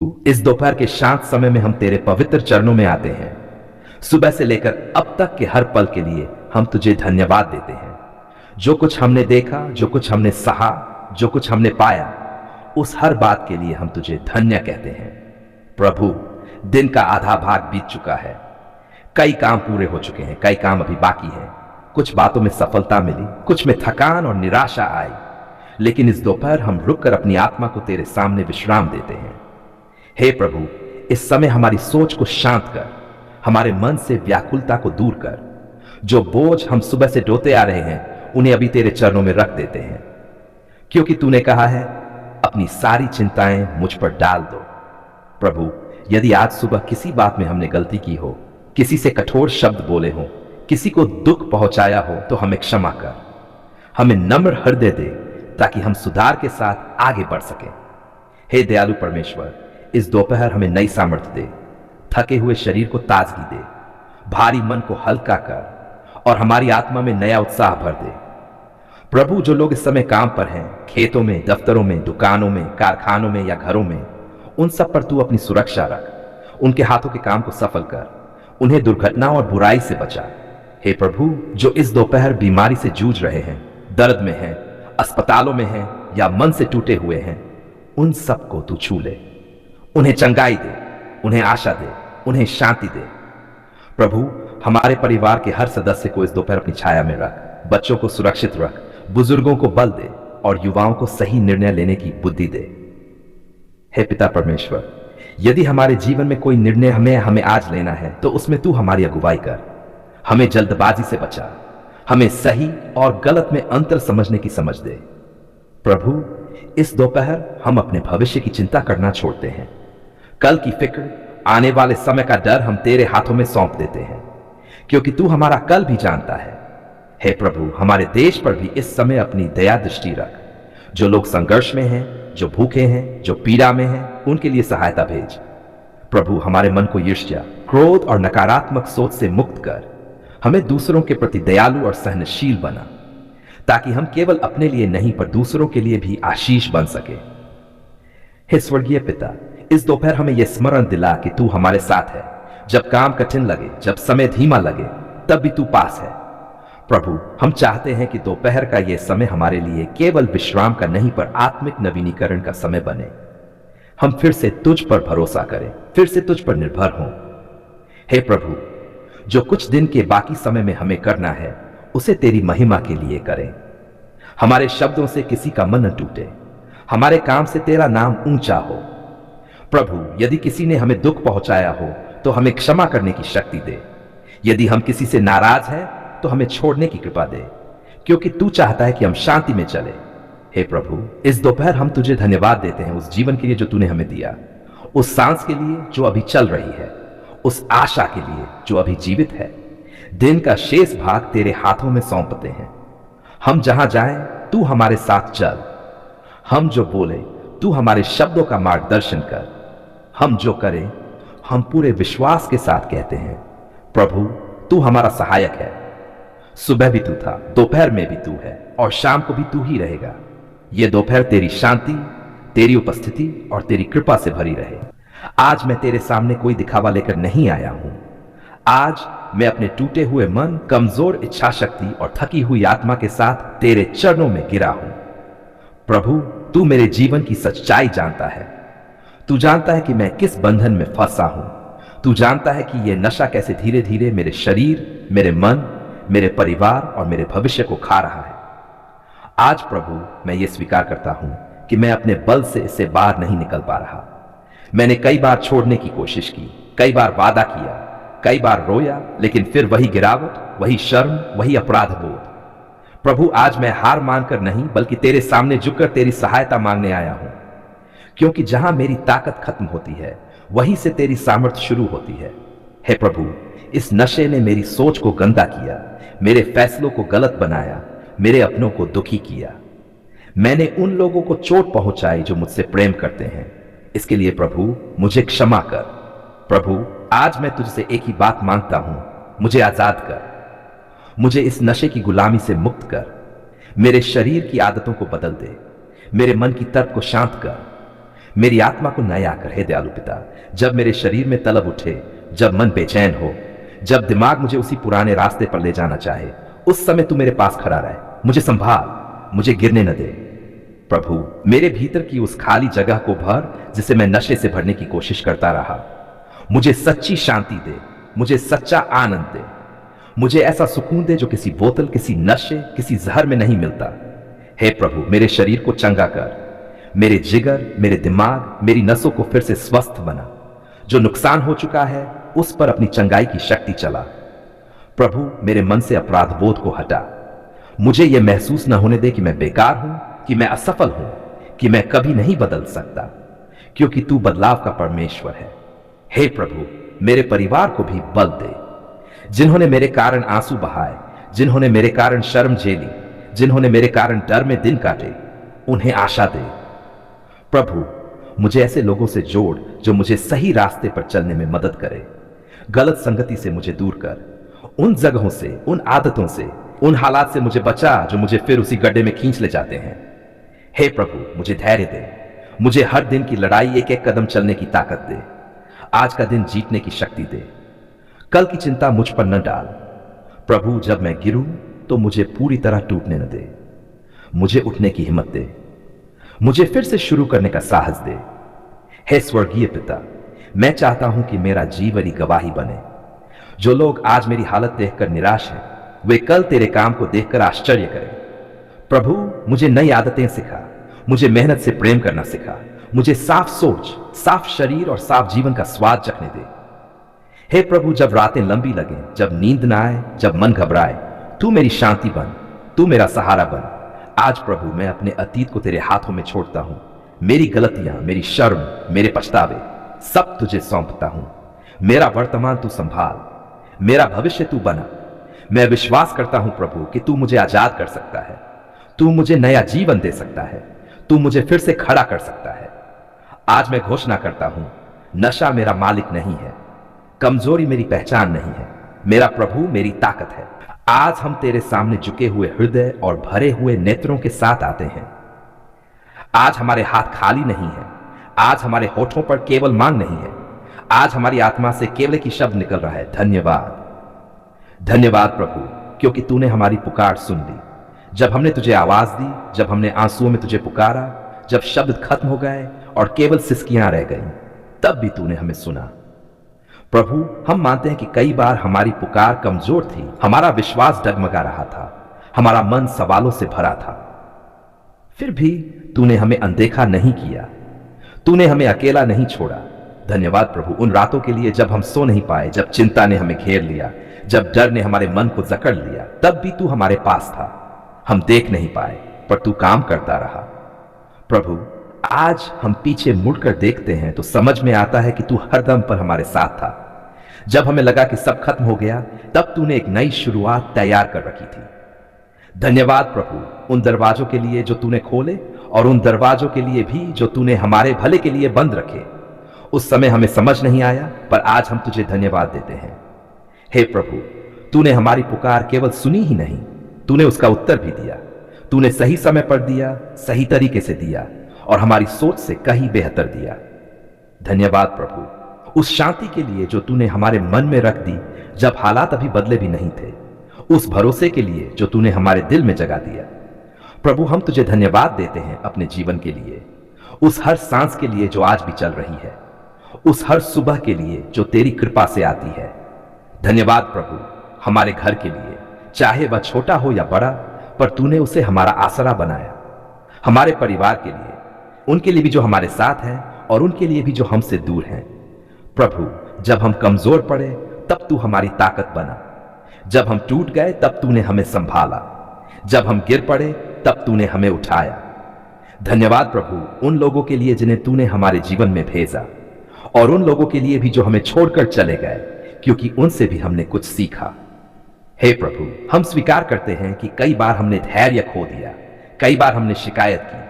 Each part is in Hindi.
इस दोपहर के शांत समय में हम तेरे पवित्र चरणों में आते हैं। सुबह से लेकर अब तक के हर पल के लिए हम तुझे धन्यवाद देते हैं। जो कुछ हमने देखा, जो कुछ हमने सहा, जो कुछ हमने पाया, उस हर बात के लिए हम तुझे धन्य कहते हैं। प्रभु, दिन का आधा भाग बीत चुका है। कई काम पूरे हो चुके हैं, कई काम अभी बाकी है। कुछ बातों में सफलता मिली, कुछ में थकान और निराशा आई, लेकिन इस दोपहर हम रुककर अपनी आत्मा को तेरे सामने विश्राम देते हैं। हे प्रभु, इस समय हमारी सोच को शांत कर, हमारे मन से व्याकुलता को दूर कर। जो बोझ हम सुबह से ढोते आ रहे हैं, उन्हें अभी तेरे चरणों में रख देते हैं, क्योंकि तूने कहा है, अपनी सारी चिंताएं मुझ पर डाल दो। प्रभु, यदि आज सुबह किसी बात में हमने गलती की हो, किसी से कठोर शब्द बोले हो, किसी को दुख पहुंचाया हो, तो हमें क्षमा कर। हमें नम्र हृदय दे ताकि हम सुधार के साथ आगे बढ़ सकें। हे दयालु परमेश्वर, इस दोपहर हमें नई सामर्थ्य दे, थके हुए शरीर को ताजगी दे, भारी मन को हल्का कर और हमारी आत्मा में नया उत्साह भर दे। प्रभु, जो लोग इस समय काम पर हैं, खेतों में, दफ्तरों में, दुकानों में, कारखानों में या घरों में, उन सब पर तू अपनी सुरक्षा रख। उनके हाथों के काम को सफल कर, उन्हें दुर्घटना और बुराई से बचा। हे प्रभु, जो इस दोपहर बीमारी से जूझ रहे हैं, दर्द में हैं, अस्पतालों में हैं या मन से टूटे हुए हैं, उन सबको तू छू ले। उन्हें चंगाई दे, उन्हें आशा दे, उन्हें शांति दे। प्रभु, हमारे परिवार के हर सदस्य को इस दोपहर अपनी छाया में रख। बच्चों को सुरक्षित रख, बुजुर्गों को बल दे और युवाओं को सही निर्णय लेने की बुद्धि दे। हे पिता परमेश्वर, यदि हमारे जीवन में कोई निर्णय हमें आज लेना है, तो उसमें तू हमारी अगुवाई कर। हमें जल्दबाजी से बचा, हमें सही और गलत में अंतर समझने की समझ दे। प्रभु, इस दोपहर हम अपने भविष्य की चिंता करना छोड़ते हैं। कल की फिक्र, आने वाले समय का डर हम तेरे हाथों में सौंप देते हैं, क्योंकि तू हमारा कल भी जानता है। हे प्रभु, हमारे देश पर भी इस समय अपनी दया दृष्टि रख। जो लोग संघर्ष में हैं, जो भूखे हैं, जो पीड़ा में हैं, उनके लिए सहायता भेज। प्रभु, हमारे मन को ईर्ष्या, क्रोध और नकारात्मक सोच से मुक्त कर। हमें दूसरों के प्रति दयालु और सहनशील बना, ताकि हम केवल अपने लिए नहीं पर दूसरों के लिए भी आशीष बन सके। हे स्वर्गीय पिता, इस दोपहर हमें यह स्मरण दिला कि तू हमारे साथ है। जब काम कठिन लगे, जब समय धीमा लगे, तब भी तू पास है। प्रभु, हम चाहते हैं कि दोपहर का यह समय हमारे लिए केवल विश्राम का नहीं पर आत्मिक नवीनीकरण का समय बने। हम फिर से तुझ पर भरोसा करें, फिर से तुझ पर निर्भर हों। हे प्रभु, जो कुछ दिन के बाकी समय में हमें करना है, उसे तेरी महिमा के लिए करें। हमारे शब्दों से किसी का मन न टूटे, हमारे काम से तेरा नाम ऊंचा हो। प्रभु, यदि किसी ने हमें दुख पहुंचाया हो, तो हमें क्षमा करने की शक्ति दे। यदि हम किसी से नाराज हैं, तो हमें छोड़ने की कृपा दे, क्योंकि तू चाहता है कि हम शांति में चले। हे प्रभु, इस दोपहर हम तुझे धन्यवाद देते हैं उस जीवन के लिए जो तूने हमें दिया, उस सांस के लिए जो अभी चल रही है, उस आशा के लिए जो अभी जीवित है। दिन का शेष भाग तेरे हाथों में सौंपते हैं। हम जहां जाएं, तू हमारे साथ चल। हम जो बोले, तू हमारे शब्दों का मार्गदर्शन कर। हम जो करें, हम पूरे विश्वास के साथ कहते हैं, प्रभु, तू हमारा सहायक है। सुबह भी तू था, दोपहर में भी तू है और शाम को भी तू ही रहेगा। यह दोपहर तेरी शांति, तेरी उपस्थिति और तेरी कृपा से भरी रहे। आज मैं तेरे सामने कोई दिखावा लेकर नहीं आया हूं। आज मैं अपने टूटे हुए मन, कमजोर इच्छा शक्ति और थकी हुई आत्मा के साथ तेरे चरणों में गिरा हूं। प्रभु, तू मेरे जीवन की सच्चाई जानता है। तू जानता है कि मैं किस बंधन में फंसा हूं। तू जानता है कि यह नशा कैसे धीरे धीरे मेरे शरीर, मेरे मन, मेरे परिवार और मेरे भविष्य को खा रहा है। आज प्रभु, मैं ये स्वीकार करता हूं कि मैं अपने बल से इससे बाहर नहीं निकल पा रहा। मैंने कई बार छोड़ने की कोशिश की, कई बार वादा किया, कई बार रोया, लेकिन फिर वही गिरावट, वही शर्म, वही अपराध बोध। प्रभु, आज मैं हार मानकर नहीं, बल्कि तेरे सामने झुककर तेरी सहायता मांगने आया हूं, क्योंकि जहां मेरी ताकत खत्म होती है, वहीं से तेरी सामर्थ्य शुरू होती है। हे प्रभु, इस नशे ने मेरी सोच को गंदा किया, मेरे फैसलों को गलत बनाया, मेरे अपनों को दुखी किया। मैंने उन लोगों को चोट पहुंचाई जो मुझसे प्रेम करते हैं। इसके लिए प्रभु, मुझे क्षमा कर। प्रभु, आज मैं तुझसे एक ही बात मांगता हूं, मुझे आजाद कर। मुझे इस नशे की गुलामी से मुक्त कर। मेरे शरीर की आदतों को बदल दे, मेरे मन की तर्क को शांत कर। मेरी आत्मा को नया कर, हे दयालु पिता। जब मेरे शरीर में तलब उठे, जब मन बेचैन हो, जब दिमाग मुझे उसी पुराने रास्ते पर ले जाना चाहे, उस समय तू मेरे पास खड़ा रहे, मुझे संभाल, मुझे गिरने न दे। प्रभु, मेरे भीतर की उस खाली जगह को भर जिसे मैं नशे से भरने की कोशिश करता रहा। मुझे सच्ची शांति दे, मुझे सच्चा आनंद दे, मुझे ऐसा सुकून दे जो किसी बोतल, किसी नशे, किसी जहर में नहीं मिलता। हे प्रभु, मेरे शरीर को चंगा कर, मेरे जिगर, मेरे दिमाग, मेरी नसों को फिर से स्वस्थ बना। जो नुकसान हो चुका है उस पर अपनी चंगाई की शक्ति चला। प्रभु, मेरे मन से अपराध बोध को हटा। मुझे यह महसूस न होने दे कि मैं बेकार हूं, कि मैं असफल हूं, कि मैं कभी नहीं बदल सकता, क्योंकि तू बदलाव का परमेश्वर है। हे प्रभु, मेरे परिवार को भी बल दे, जिन्होंने मेरे कारण आंसू बहाए, जिन्होंने मेरे कारण शर्म झेली, जिन्होंने मेरे कारण डर में दिन काटे, उन्हें आशा दे। प्रभु, मुझे ऐसे लोगों से जोड़ जो मुझे सही रास्ते पर चलने में मदद करे। गलत संगति से मुझे दूर कर, उन जगहों से, उन आदतों से, उन हालात से मुझे बचा जो मुझे फिर उसी गड्ढे में खींच ले जाते हैं। हे प्रभु, मुझे धैर्य दे, मुझे हर दिन की लड़ाई एक एक कदम चलने की ताकत दे, आज का दिन जीतने की शक्ति दे। कल की चिंता मुझ पर न डाल। प्रभु, जब मैं गिरूं तो मुझे पूरी तरह टूटने न दे, मुझे उठने की हिम्मत दे, मुझे फिर से शुरू करने का साहस दे। हे स्वर्गीय पिता, मैं चाहता हूं कि मेरा जीवन ही गवाही बने। जो लोग आज मेरी हालत देखकर निराश हैं, वे कल तेरे काम को देखकर आश्चर्य करें। प्रभु, मुझे नई आदतें सिखा, मुझे मेहनत से प्रेम करना सिखा, मुझे साफ सोच, साफ शरीर और साफ जीवन का स्वाद चखने दे। हे प्रभु, जब रातें लंबी लगें, जब नींद ना आए, जब मन घबराए, तू मेरी शांति बन, तू मेरा सहारा बन। आज प्रभु, मैं अपने अतीत को तेरे हाथों में छोड़ता हूं। मेरी गलतियां, मेरी शर्म, मेरे पछतावे सब तुझे सौंपता हूं। मेरा वर्तमान तू संभाल, मेरा भविष्य तू बना। मैं विश्वास करता हूं प्रभु कि तू मुझे आजाद कर सकता है, तू मुझे नया जीवन दे सकता है, तू मुझे फिर से खड़ा कर सकता है। आज मैं घोषणा करता हूं, नशा मेरा मालिक नहीं है, कमजोरी मेरी पहचान नहीं है, मेरा प्रभु मेरी ताकत है। आज हम तेरे सामने झुके हुए हृदय और भरे हुए नेत्रों के साथ आते हैं। आज हमारे हाथ खाली नहीं है, आज हमारे होठों पर केवल मांग नहीं है, आज हमारी आत्मा से केवल एक ही शब्द निकल रहा है, धन्यवाद। धन्यवाद प्रभु, क्योंकि तूने हमारी पुकार सुन ली। जब हमने तुझे आवाज दी, जब हमने आंसुओं में तुझे पुकारा, जब शब्द खत्म हो गए और केवल सिसकियां रह गईं, तब भी तूने हमें सुना। प्रभु, हम मानते हैं कि कई बार हमारी पुकार कमजोर थी, हमारा विश्वास डगमगा रहा था, हमारा मन सवालों से भरा था। फिर भी तूने हमें अनदेखा नहीं किया, तूने हमें अकेला नहीं छोड़ा। धन्यवाद प्रभु, उन रातों के लिए जब हम सो नहीं पाए, जब चिंता ने हमें घेर लिया, जब डर ने हमारे मन को जकड़ लिया, तब भी तू हमारे पास था। हम देख नहीं पाए, पर तू काम करता रहा। प्रभु, आज हम पीछे मुड़कर देखते हैं तो समझ में आता है कि तू हरदम पर हमारे साथ था। जब हमें लगा कि सब खत्म हो गया, तब तूने एक नई शुरुआत तैयार कर रखी थी। धन्यवाद प्रभु, उन दरवाजों के लिए जो तूने खोले और उन दरवाजों के लिए भी जो तूने हमारे भले के लिए बंद रखे। उस समय हमें समझ नहीं आया, पर आज हम तुझे धन्यवाद देते हैं। हे प्रभु, तूने हमारी पुकार केवल सुनी ही नहीं, तूने उसका उत्तर भी दिया। तूने सही समय पर दिया, सही तरीके से दिया और हमारी सोच से कहीं बेहतर दिया। धन्यवाद प्रभु, उस शांति के लिए जो तूने हमारे मन में रख दी जब हालात अभी बदले भी नहीं थे, उस भरोसे के लिए जो तूने हमारे दिल में जगा दिया। प्रभु, हम तुझे धन्यवाद देते हैं अपने जीवन के लिए, उस हर सांस के लिए जो आज भी चल रही है, उस हर सुबह के लिए जो तेरी कृपा से आती है। धन्यवाद प्रभु, हमारे घर के लिए, चाहे वह छोटा हो या बड़ा, पर तूने उसे हमारा आसरा बनाया। हमारे परिवार के लिए, उनके लिए भी जो हमारे साथ हैं और उनके लिए भी जो हमसे दूर हैं। प्रभु, जब हम कमजोर पड़े तब तू हमारी ताकत बना, जब हम टूट गए तब तूने हमें संभाला, जब हम गिर पड़े तब तूने हमें उठाया। धन्यवाद प्रभु, उन लोगों के लिए जिन्हें तूने हमारे जीवन में भेजा और उन लोगों के लिए भी जो हमें छोड़कर चले गए, क्योंकि उनसे भी हमने कुछ सीखा। हे प्रभु, हम स्वीकार करते हैं कि कई बार हमने धैर्य खो दिया, कई बार हमने शिकायत की,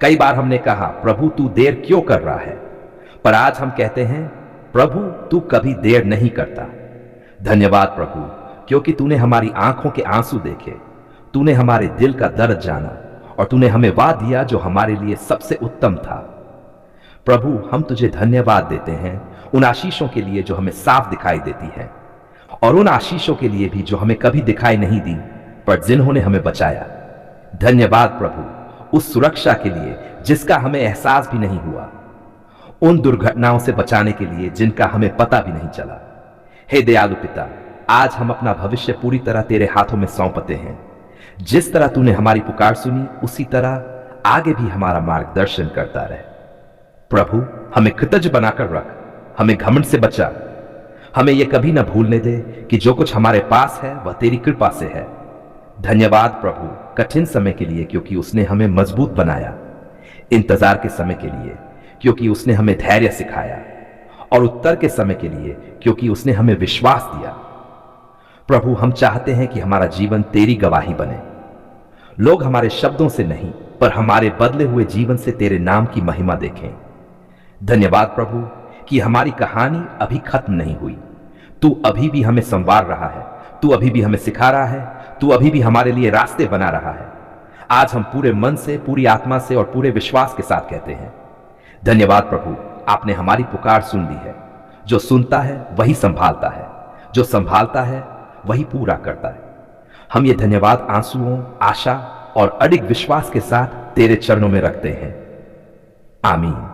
कई बार हमने कहा प्रभु तू देर क्यों कर रहा है, पर आज हम कहते हैं प्रभु तू कभी देर नहीं करता। धन्यवाद प्रभु, क्योंकि तूने हमारी आंखों के आंसू देखे, तूने हमारे दिल का दर्द जाना और तूने हमें वह दिया जो हमारे लिए सबसे उत्तम था। प्रभु, हम तुझे धन्यवाद देते हैं उन आशीषों के लिए जो हमें साफ दिखाई देती है, और उन आशीषों के लिए भी जो हमें कभी दिखाई नहीं दी पर जिन्होंने हमें बचाया। धन्यवाद प्रभु उस सुरक्षा के लिए जिसका हमें एहसास भी नहीं हुआ, उन दुर्घटनाओं से बचाने के लिए जिनका हमें पता भी नहीं चला। हे दयालु पिता, आज हम अपना भविष्य पूरी तरह तेरे हाथों में सौंपते हैं। जिस तरह तूने हमारी पुकार सुनी उसी तरह आगे भी हमारा मार्गदर्शन करता रहे। प्रभु, हमें कृतज्ञ बनाकर रख, हमें घमंड से बचा। हमें यह कभी ना भूलने दे कि जो कुछ हमारे पास है वह तेरी कृपा से है। धन्यवाद प्रभु कठिन समय के लिए, क्योंकि उसने हमें मजबूत बनाया। इंतजार के समय के लिए, क्योंकि उसने हमें धैर्य सिखाया। और उत्तर के समय के लिए, क्योंकि उसने हमें विश्वास दिया। प्रभु, हम चाहते हैं कि हमारा जीवन तेरी गवाही बने। लोग हमारे शब्दों से नहीं पर हमारे बदले हुए जीवन से तेरे नाम की महिमा देखें। धन्यवाद प्रभु कि हमारी कहानी अभी खत्म नहीं हुई। तू अभी भी हमें संवार रहा है, तू अभी भी हमें सिखा रहा है, तू अभी भी हमारे लिए रास्ते बना रहा है। आज हम पूरे मन से, पूरी आत्मा से और पूरे विश्वास के साथ कहते हैं धन्यवाद प्रभु, आपने हमारी पुकार सुन ली है। जो सुनता है वही संभालता है, जो संभालता है वही पूरा करता है। हम ये धन्यवाद आंसुओं, आशा और अडिग विश्वास के साथ तेरे चरणों में रखते हैं। आमीन।